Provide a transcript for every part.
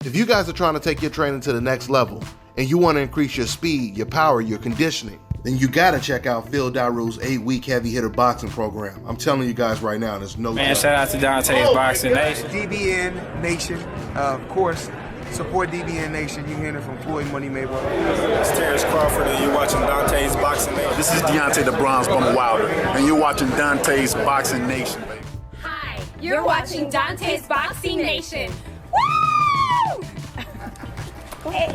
If you guys are trying to take your training to the next level and you want to increase your speed, your power, your conditioning, then you gotta check out Phil Daru's 8-week heavy hitter boxing program. I'm telling you guys right now, there's no Man, shout out to Deontay's Boxing Nation. DBN Nation, of course, support DBN Nation. You're hearing it from Floyd Money Mayweather. It's Terrence Crawford, and you're watching Dante's Boxing Nation. This is Deontay the Bronze Bomber Wilder, and you're watching Dante's Boxing Nation, baby. Hi, you're watching Dante's Boxing Nation. Woo! Hey.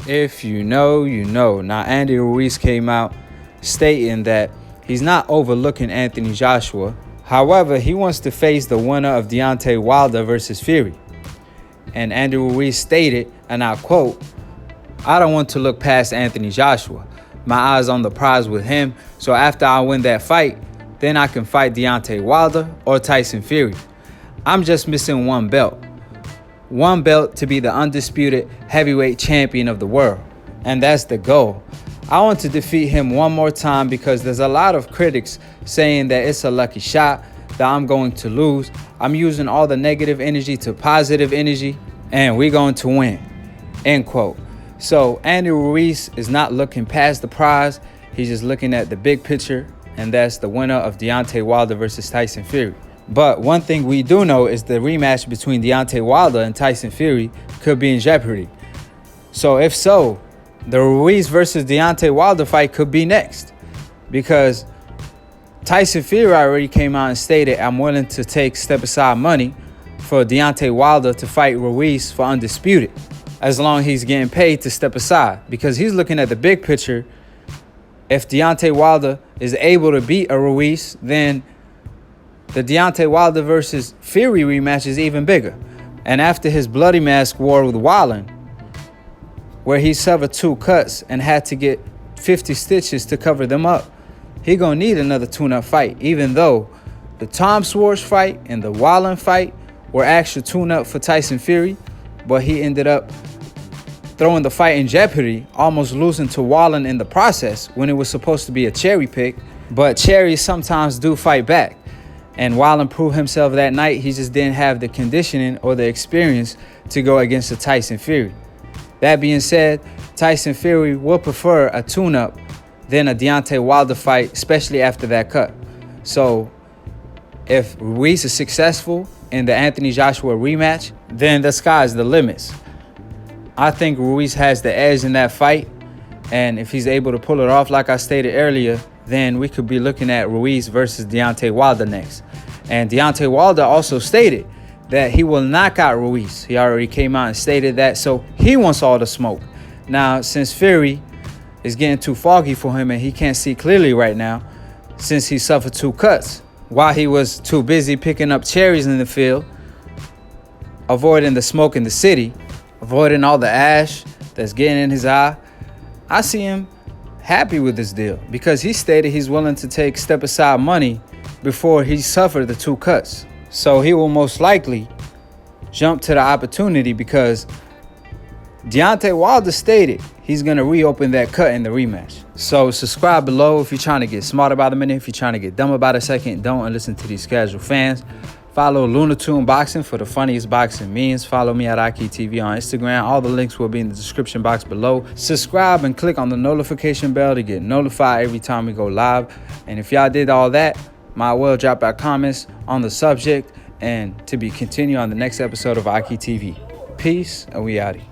If you know, you know. Now, Andy Ruiz came out stating that he's not overlooking Anthony Joshua. However, he wants to face the winner of Deontay Wilder versus Fury. And Andy Ruiz stated, and I quote, "I don't want to look past Anthony Joshua. My eyes on the prize with him. So after I win that fight, then I can fight Deontay Wilder or Tyson Fury. I'm just missing one belt. One belt to be the undisputed heavyweight champion of the world. And that's the goal. I want to defeat him one more time because there's a lot of critics saying that it's a lucky shot, that I'm going to lose. I'm using all the negative energy to positive energy, and we're going to win." End quote. So Andy Ruiz is not looking past the prize. He's just looking at the big picture, and that's the winner of Deontay Wilder versus Tyson Fury. But one thing we do know is the rematch between Deontay Wilder and Tyson Fury could be in jeopardy. So if so, the Ruiz versus Deontay Wilder fight could be next, because Tyson Fury already came out and stated, "I'm willing to take step-aside money for Deontay Wilder to fight Ruiz for undisputed, as long as he's getting paid to step aside," because he's looking at the big picture. If Deontay Wilder is able to beat a Ruiz, then the Deontay Wilder versus Fury rematch is even bigger. And after his bloody mask war with Wallen, where he suffered 2 cuts and had to get 50 stitches to cover them up, he gonna need another tune-up fight, even though the Tom Schwartz fight and the Wallen fight were actual tune-up for Tyson Fury, but he ended up throwing the fight in jeopardy, almost losing to Wallen in the process when it was supposed to be a cherry pick. But cherries sometimes do fight back. And Wallen proved himself that night. He just didn't have the conditioning or the experience to go against a Tyson Fury. That being said, Tyson Fury will prefer a tune-up than a Deontay Wilder fight, especially after that cut. So if Ruiz is successful in the Anthony Joshua rematch, then the sky's the limits. I think Ruiz has the edge in that fight. And if he's able to pull it off, like I stated earlier, then we could be looking at Ruiz versus Deontay Wilder next. And Deontay Wilder also stated that he will knock out Ruiz. He already came out and stated that, so he wants all the smoke. Now, since Fury is getting too foggy for him and he can't see clearly right now, since he suffered 2 cuts, while he was too busy picking up cherries in the field, avoiding the smoke in the city, avoiding all the ash that's getting in his eye, I see him happy with this deal because he stated he's willing to take step-aside money before he suffered the 2 cuts. So he will most likely jump to the opportunity because Deontay Wilder stated he's going to reopen that cut in the rematch. So subscribe below if you're trying to get smart about a minute. If you're trying to get dumb about a second, don't listen to these casual fans. Follow Lunatune Boxing for the funniest boxing memes. Follow me at IKTV on Instagram. All the links will be in the description box below. Subscribe and click on the notification bell to get notified every time we go live. And if y'all did all that, might well drop our comments on the subject and to be continued on the next episode of IKTV. Peace, and we outie.